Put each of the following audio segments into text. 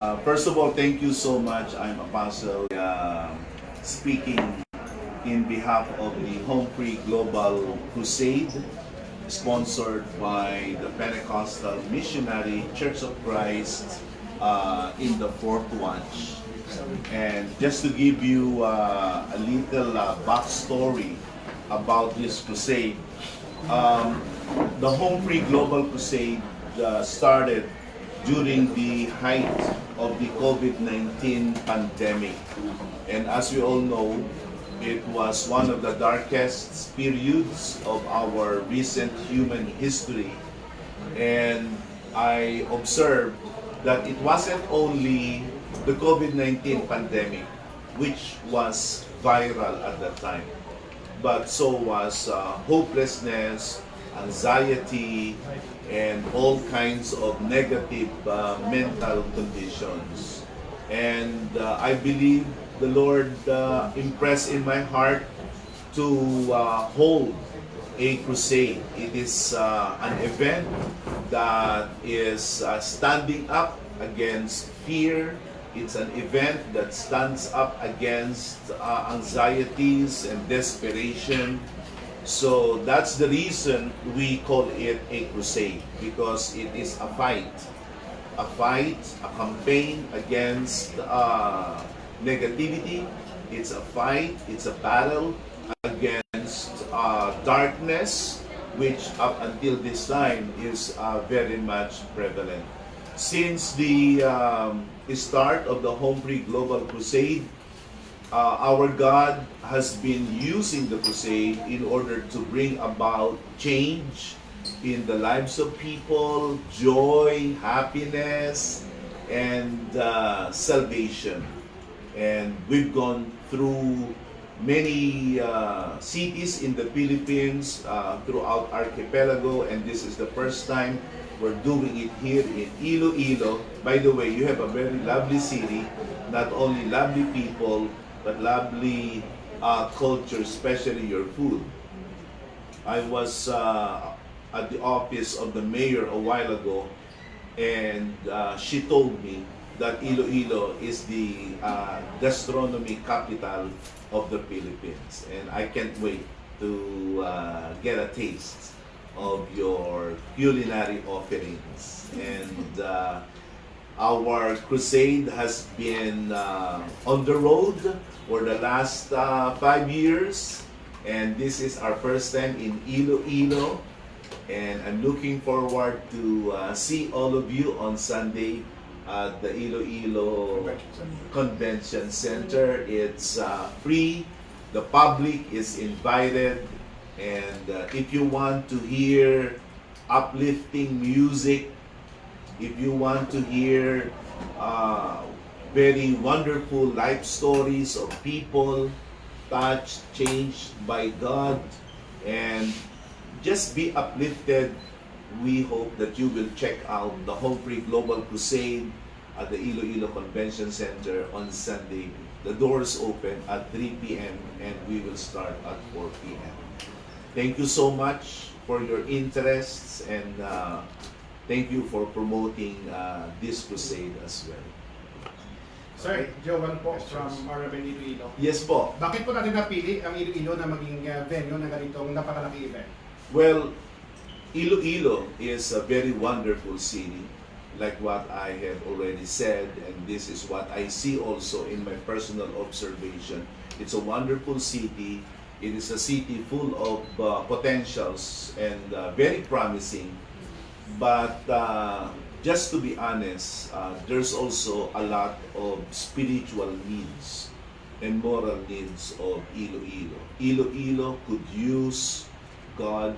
First of all, thank you so much. I'm Apostle speaking in behalf of the Home Free Global Crusade, sponsored by the Pentecostal Missionary Church of Christ in the Fourth Watch. And just to give you a little backstory about this crusade, the Home Free Global Crusade started during the height of the COVID-19 pandemic. And as we all know, it was one of the darkest periods of our recent human history. And I observed that it wasn't only the COVID-19 pandemic, which was viral at that time, but so was hopelessness, anxiety, and all kinds of negative mental conditions. And I believe the Lord impressed in my heart to hold a crusade. It is an event that is standing up against fear. It's an event that stands up against anxieties and desperation. So that's the reason we call it a crusade, because it is a fight, a campaign against negativity. It's a fight, it's a battle against darkness, which up until this time is very much prevalent. Since the start of the Home Free Global Crusade, our God has been using the crusade in order to bring about change in the lives of people, joy, happiness, and salvation. And we've gone through many cities in the Philippines, throughout archipelago, and this is the first time we're doing it here in Iloilo. By the way, you have a very lovely city, not only lovely people, but lovely culture, especially your food. I was at the office of the mayor a while ago, and she told me that Iloilo is the gastronomy capital of the Philippines. And I can't wait to get a taste of your culinary offerings. And our crusade has been on the road for the last 5 years, and this is our first time in Iloilo. And I'm looking forward to see all of you on Sunday at the Iloilo Convention Center. It's free, the public is invited, and if you want to hear uplifting music, if you want to hear very wonderful life stories of people touched, changed by God, and just be uplifted, we hope that you will check out the Home Free Global Crusade at the Iloilo Convention Center on Sunday. The doors open at 3 p.m. and we will start at 4 p.m. Thank you so much for your interests, and thank you for promoting this crusade as well. Sir, Joel po from RMN Iloilo. Yes po. Bakit po natin napili ang Iloilo na maging venue ng ganitong napakalaki event? Well, Iloilo is a very wonderful city, like what I have already said, and this is what I see also in my personal observation. It's a wonderful city. It is a city full of potentials and very promising. But just to be honest, there's also a lot of spiritual needs and moral needs of Iloilo. Iloilo could use God.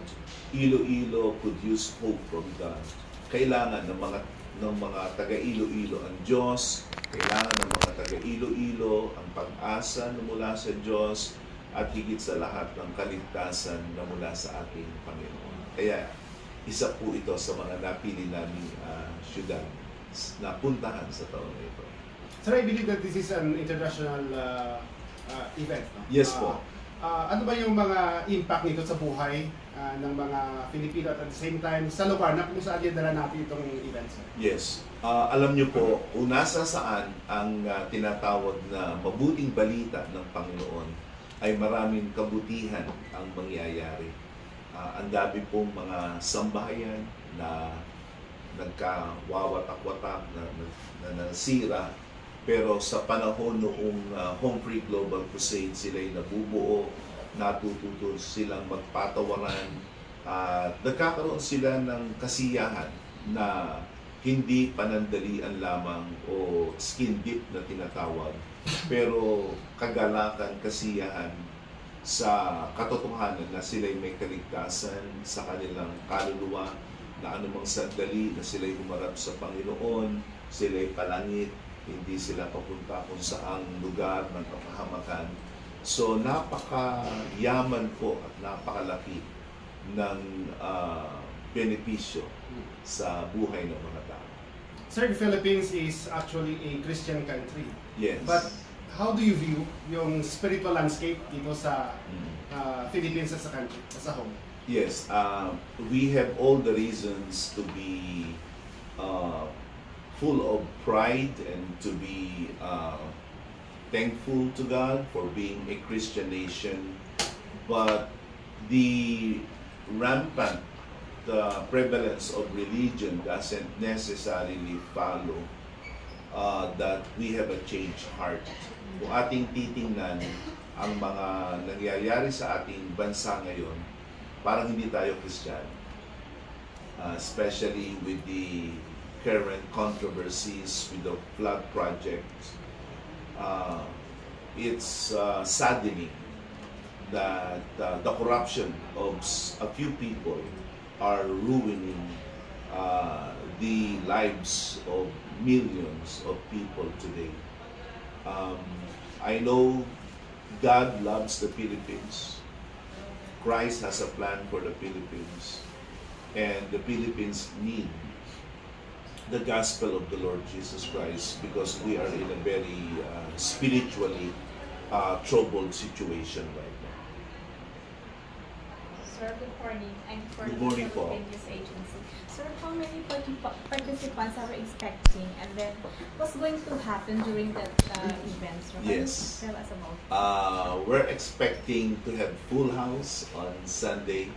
Iloilo could use hope from God. Kailangan ng mga taga Iloilo ang Diyos. Kailangan ng mga taga Iloilo ang pag-asa na mula sa Diyos, at higit sa lahat ng kaligtasan na mula sa ating Panginoon. Kaya isa po ito sa mga napili naming syudad na puntahan sa taon na ito. Sir, I believe that this is an international event. No? Yes po. Ano ba yung mga impact nito sa buhay ng mga Filipino at the same time sa lugar na kung saan dinala natin itong event, sir? Yes. Alam niyo po, unasa saan ang tinatawag na mabuting balita ng Panginoon ay maraming kabutihan ang mangyayari. Ang dami pong mga sambahayan na nagkawawatak-watak, na nasira. Pero sa panahon noong Home Free Global Crusade, sila'y nabubuo, natututo silang magpatawaran, at nagkakaroon sila ng kasiyahan na hindi panandalian lamang o skin deep na tinatawag, pero kagalakan, kasiyahan sa katotohanan na sila'y may kaligtasan sa kanilang kaluluwa, na anumang sandali na sila'y humarap sa Panginoon, sila'y palangit, hindi sila papunta kung saang lugar ng kapahamakan. So napakayaman po at napakalaki ng benepisyo sa buhay ng mga tao. Sir, the Philippines is actually a Christian country. Yes. But how do you view yung spiritual landscape dito sa Philippines as a country, as a whole? Yes, we have all the reasons to be full of pride and to be thankful to God for being a Christian nation. But the rampant prevalence of religion doesn't necessarily follow that we have a changed heart. Kung ating titingnan ang mga nangyayari sa ating bansa ngayon, parang hindi tayo Kristiyano. Especially with the current controversies with the flood project. It's saddening that the corruption of a few people are ruining the lives of millions of people today. I know God loves the Philippines. Christ has a plan for the Philippines, and the Philippines need the gospel of the Lord Jesus Christ because we are in a very spiritually troubled situation right now. Sir, good morning. I'm for Good morning the po. Philippine News Agency. Sir, how many participants are we expecting, and then what's going to happen during that event? Sir? Can you Yes. tell us about? We're expecting to have full house on Sunday.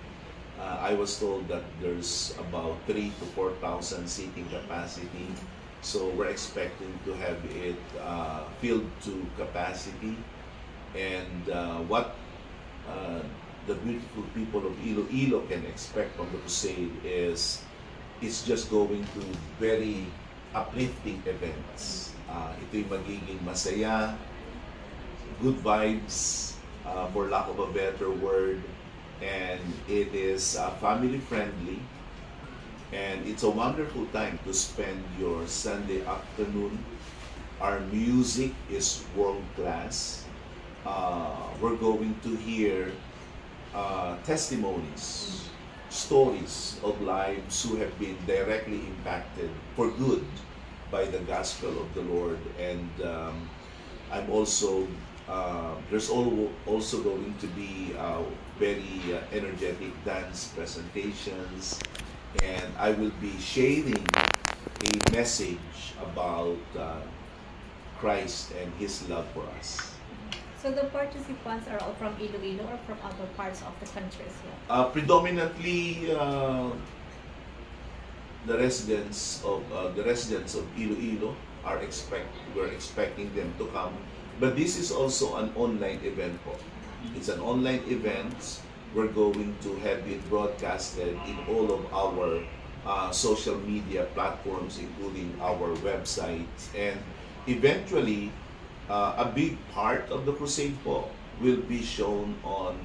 I was told that there's about 3,000 to 4,000 seating capacity. So we're expecting to have it filled to capacity. And what the beautiful people of Iloilo can expect from the crusade is it's just going to very uplifting events. Ito'y magiging masaya, good vibes, for lack of a better word, and it is family friendly, and it's a wonderful time to spend your Sunday afternoon. Our music is world class. We're going to hear testimonies, stories of lives who have been directly impacted for good by the gospel of the Lord. And I'm also there's also going to be very energetic dance presentations, and I will be sharing a message about Christ and His love for us. So the participants are all from Iloilo or from other parts of the country as well? Predominantly the residents of Iloilo we're expecting them to come. But this is also an online event po. It's an online event. We're going to have it broadcasted in all of our social media platforms, including our website. And eventually, a big part of the crusade po will be shown on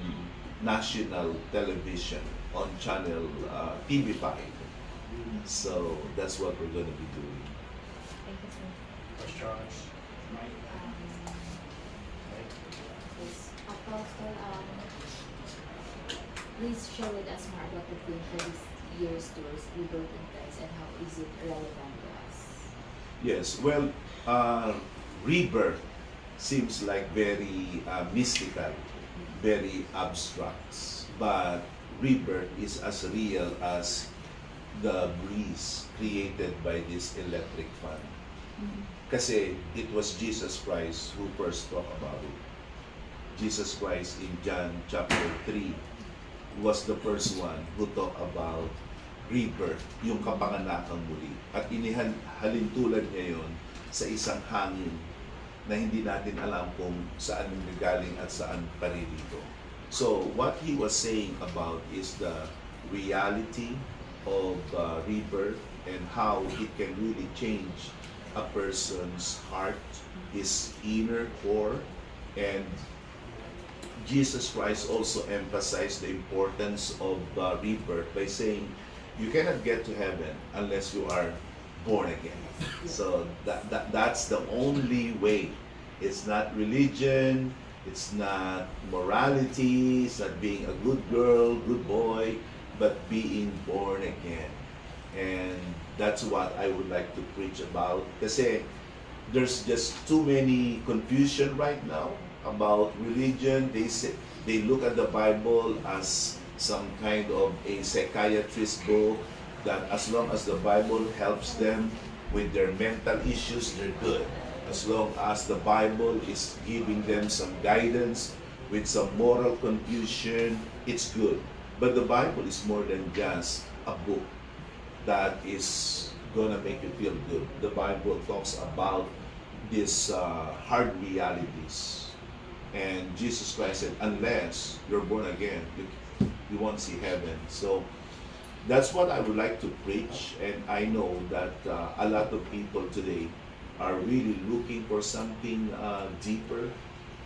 national television, on channel TV5. So that's what we're going to be doing. Thank you, sir. Questions? Yes, Apostle, please share with us more about the theme for this year's tours, Rebirth in Christ, and how is it relevant to us? Yes, well, rebirth seems like very mystical. very abstract, but rebirth is as real as the breeze created by this electric fan. Kasi it was Jesus Christ who first talked about it. Jesus Christ in John chapter 3 was the first one who talked about rebirth, yung kapanganakang muli. At inihalintulad niya yon sa isang hangin na hindi natin alam kung saan nanggaling at saan paririto. So what he was saying about is the reality of rebirth and how it can really change a person's heart, his inner core, and Jesus Christ also emphasized the importance of rebirth by saying you cannot get to heaven unless you are born again. So that's the only way. It's not religion, it's not morality, it's not being a good girl, good boy, but being born again. And that's what I would like to preach about. Kasi there's just too many confusion right now about religion. They look at the Bible as some kind of a psychiatrist book that as long as the Bible helps them with their mental issues, they're good. As long as the Bible is giving them some guidance with some moral confusion, it's good. But the Bible is more than just a book that is gonna make you feel good. The Bible talks about these hard realities. And Jesus Christ said, unless you're born again, you won't see heaven. So that's what I would like to preach, and I know that a lot of people today are really looking for something deeper,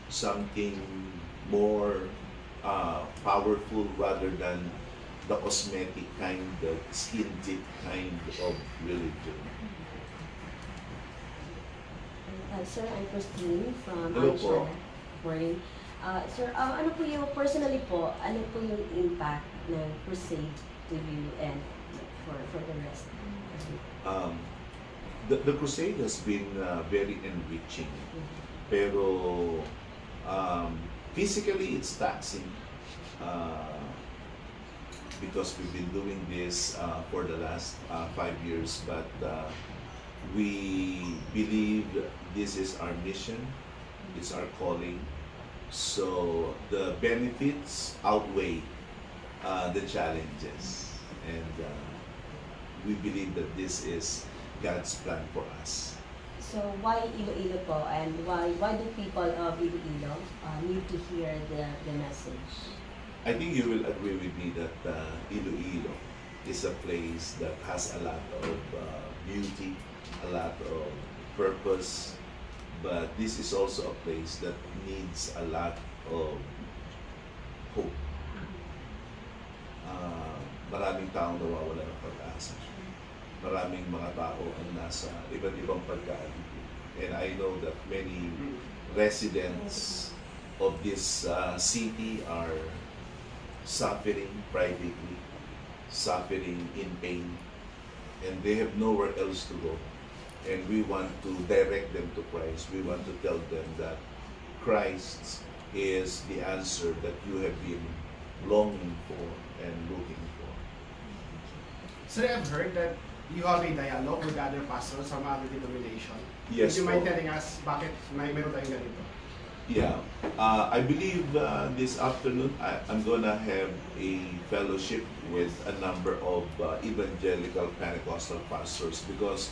something more powerful rather than the cosmetic kind, the skin deep kind of religion. Sir, I'm Christine from Hello po. Morning. Sir, ano po yung, personally po, ano po yung impact ng crusade to you and for the rest? The crusade has been very enriching, pero physically it's taxing because we've been doing this for the last 5 years, but we believe this is our mission, it's our calling. So the benefits outweigh the challenges, and we believe that this is God's plan for us. So why Iloilo po, and why do people of Iloilo need to hear the message? I think you will agree with me that Iloilo is a place that has a lot of beauty, a lot of purpose, but this is also a place that needs a lot of hope. Maraming taong nawawala ng pag-asa. Maraming mga tao ang nasa iba't ibang pagkaalitin. And I know that many residents of this city are suffering privately, suffering in pain, and they have nowhere else to go. And we want to direct them to Christ. We want to tell them that Christ is the answer that you have been longing for and looking for. Sir, I've heard that you have a dialogue with other pastors from other denominations. Yes, Would you mind po. telling us bakit meron tayong ganito? Yeah, I believe this afternoon I'm gonna have a fellowship with a number of evangelical Pentecostal pastors because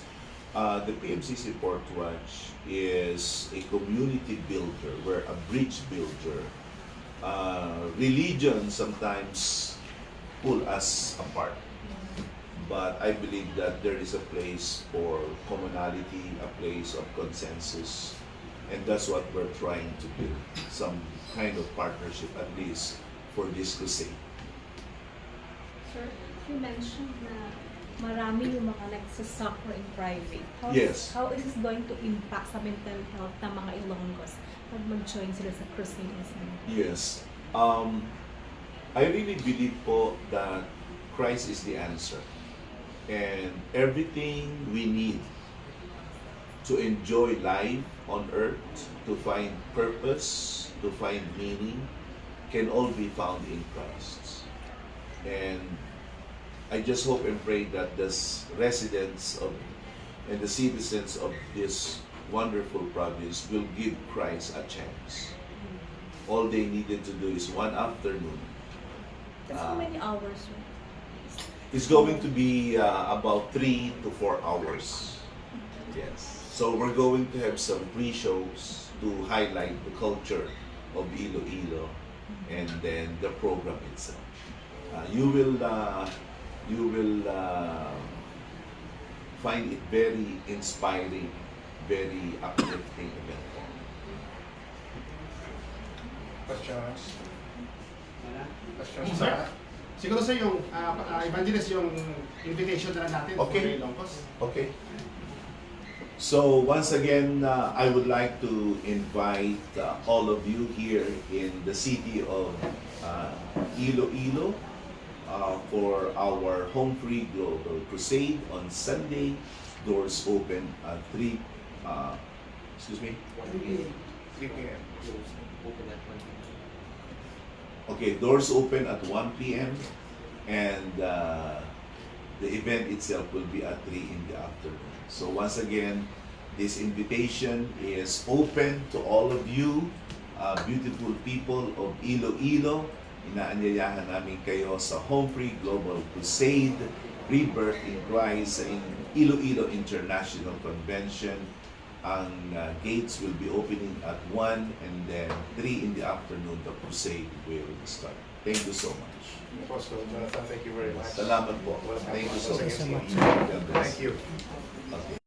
the PMCC Port Watch is a community builder, we're a bridge builder. Religion sometimes pull us apart, but I believe that there is a place for commonality, a place of consensus. And that's what we're trying to build, some kind of partnership at least for this crusade. Sir, you mentioned na marami yung mga nagsasuffer in private. Yes. How is this going to impact sa mental health ng mga Ilonggos pag mag-join sila sa crusades? Yes. I really believe po that Christ is the answer. And everything we need to enjoy life on earth, to find purpose, to find meaning, can all be found in Christ. And I just hope and pray that the residents of and the citizens of this wonderful province will give Christ a chance. All they needed to do is one afternoon. That's how many hours, sir? It's going to be about 3 to 4 hours. Yes. So we're going to have some pre-shows to highlight the culture of Iloilo and then the program itself. You will find it very inspiring, very uplifting event. Questions? Questions, sir? Siguro sa yung evangelist, yung invitation na lang natin Okay. for Ilocos. Okay. So once again, I would like to invite all of you here in the city of Iloilo for our Home Free Global Crusade on Sunday. Doors open at 3 p.m. Okay, doors open at 1 p.m. and the event itself will be at 3 in the afternoon. So once again, this invitation is open to all of you, beautiful people of Iloilo. Inaanyayahan namin kayo sa Home Free Global Crusade, Rebirth in Christ in Iloilo International Convention. Ang gates will be opening at 1 and then 3 in the afternoon, the crusade will start. Thank you so much. Apostle Jonathan, thank you very much. Salamat po. Welcome. Thank you so Once much. again. God bless. Thank you. Okay.